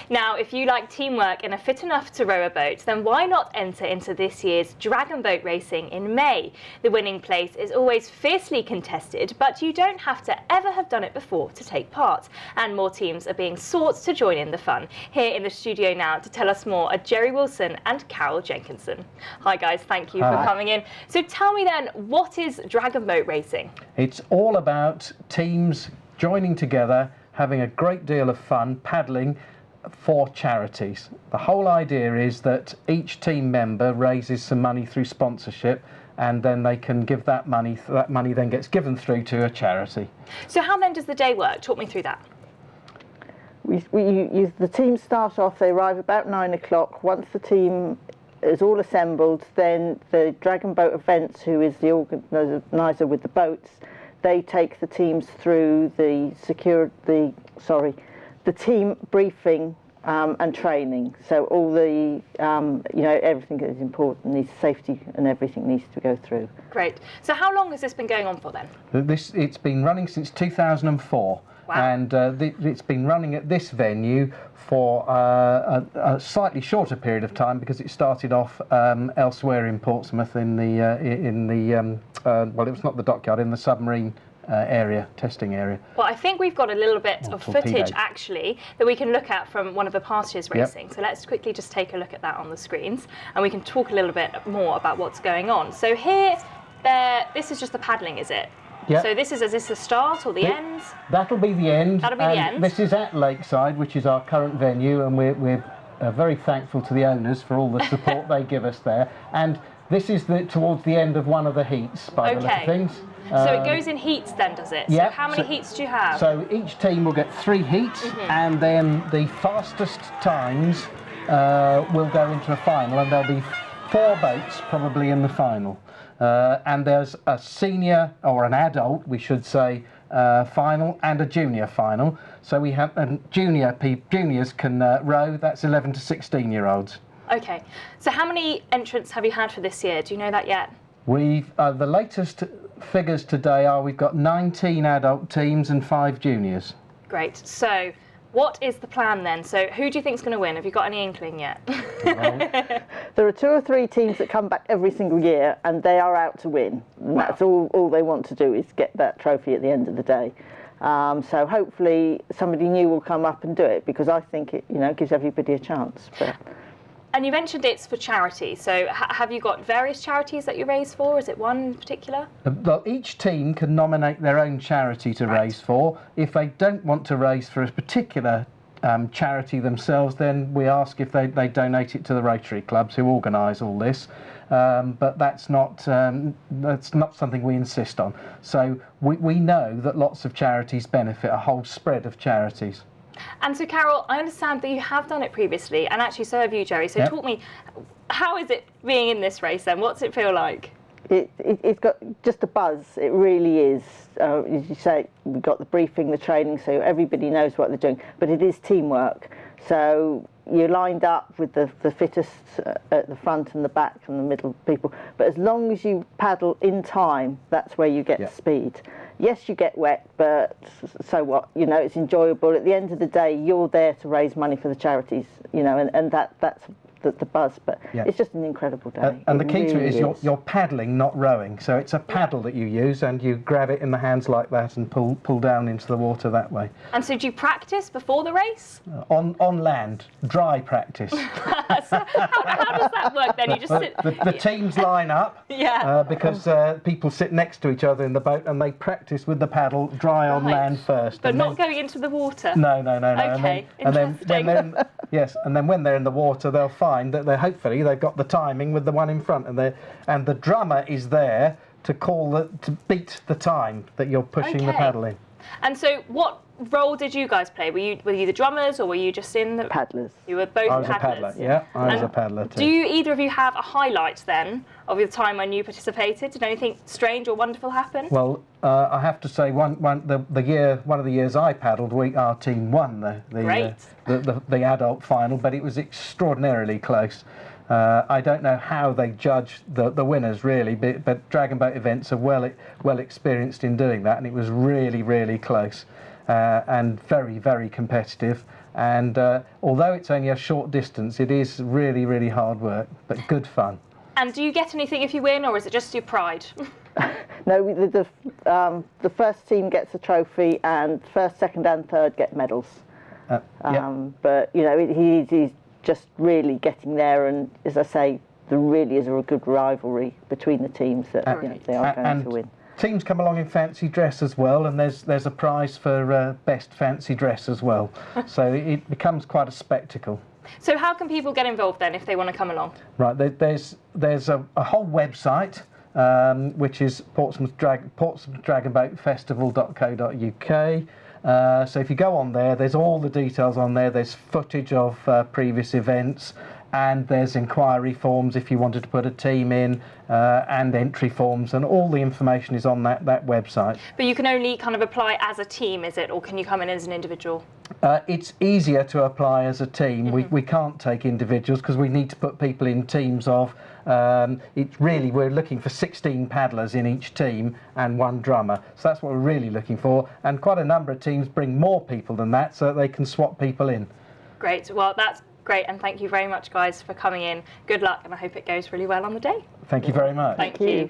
Now, if you like teamwork and are fit enough to row a boat, then why not enter into this year's Dragonboat racing in May? The winning place is always fiercely contested, but you don't have to ever have done it before to take part. And more teams are being sought to join in the fun. Here in the studio now to tell us more are Jerry Wilson and Carole Jenkinson. Hi guys, thank you for coming in. So tell me then, what is Dragonboat racing? It's all about teams joining together, having a great deal of fun, paddling for charities. The whole idea is that each team member raises some money through sponsorship, and then they can give that money then gets given through to a charity. So how then does the day work? Talk me through that. The teams start off, they arrive about 9 o'clock. Once the team is all assembled, then the Dragonboat Events, who is the organiser with the boats, they take the teams through the team briefing and training. So all the, everything that is important, safety and everything needs to go through. Great. So how long has this been going on for then? It's been running since 2004. Wow. And it's been running at this venue for a slightly shorter period of time because it started off elsewhere in Portsmouth well, it was not the dockyard, in the submarine testing area. Well, I think we've got a little bit of footage actually that we can look at from one of the past years racing. Yep. So let's quickly just take a look at that on the screens, and we can talk a little bit more about what's going on. So this is just the paddling, is it? Yep. So is this the start or the end? That'll be the end. That'll be the end. This is at Lakeside, which is our current venue, and we're very thankful to the owners for all the support they give us there. And this is towards the end of one of the heats, by the look of things. So it goes in heats then, does it? Yeah. So how many heats do you have? So each team will get 3 heats, and then the fastest times will go into a final, and there'll be 4 boats probably in the final. And there's a senior, or an adult, we should say, final and a junior final. So we have juniors can row. That's 11 to 16-year-olds. Okay. So how many entrants have you had for this year? Do you know that yet? We've the latest figures today are we've got 19 adult teams and 5 juniors. Great. So what is the plan then? So who do you think is going to win? Have you got any inkling yet? Well, there are 2 or 3 teams that come back every single year, and they are out to win. And that's all they want to do is get that trophy at the end of the day. So hopefully somebody new will come up and do it, because I think it gives everybody a chance. But and you mentioned it's for charity, so have you got various charities that you raise for? Is it one in particular? Well, each team can nominate their own charity to raise for. If they don't want to raise for a particular charity themselves, then we ask if they donate it to the Rotary clubs who organise all this. But that's not something we insist on. So we know that lots of charities benefit, a whole spread of charities. And so, Carole, I understand that you have done it previously, and actually so have you, Jerry. So talk me, how is it being in this race then? What's it feel like? It's got just a buzz. It really is. As you say, we've got the briefing, the training, so everybody knows what they're doing. But it is teamwork. So you're lined up with the fittest at the front and the back and the middle people. But as long as you paddle in time, that's where you get the speed. Yes, you get wet, but so what? It's enjoyable. At the end of the day, you're there to raise money for the charities, and that's the buzz. But it's just an incredible day. And the key to it is you're paddling, not rowing. So it's a paddle that you use, and you grab it in the hands like that and pull down into the water that way. And so do you practice before the race? On land, dry practice. So how does that work then? You just sit... The teams line up because people sit next to each other in the boat, and they practice with the paddle dry on land first. But not going into the water? No. Okay, and then when they're in the water, they'll find that hopefully they've got the timing with the one in front, and the drummer is there to beat the time that you're pushing the paddle in. And so what role did you guys play? Were you the drummers, or were you just in the... Paddlers. You were both paddlers? I was a paddler, I was a paddler too. Do either of you have a highlight then of the time when you participated? Did anything strange or wonderful happen? Well, I have to say, one of the years I paddled, our team won the adult final, but it was extraordinarily close. I don't know how they judge the winners really, but Dragonboat Events are well experienced in doing that, and it was really, really close. And very, very competitive. And although it's only a short distance, it is really, really hard work, but good fun. And do you get anything if you win, or is it just your pride? No, the first team gets a trophy, and first, second, and third get medals. But you know, he's just really getting there, and as I say, there really is a good rivalry between the teams that they are going to win. Teams come along in fancy dress as well, and there's a prize for best fancy dress as well. So it becomes quite a spectacle. So how can people get involved then if they want to come along? Right, there's a whole website which is Portsmouth Dragonboat Festival.co.uk. So if you go on there, there's all the details on there. There's footage of previous events, and there's inquiry forms if you wanted to put a team in, and entry forms, and all the information is on that website. But you can only kind of apply as a team, is it, or can you come in as an individual? It's easier to apply as a team. We can't take individuals because we need to put people in teams of, we're looking for 16 paddlers in each team and 1 drummer. So that's what we're really looking for. And quite a number of teams bring more people than that so that they can swap people in. Great. Well, that's great. And thank you very much, guys, for coming in. Good luck, and I hope it goes really well on the day. Thank you very much. Thank you.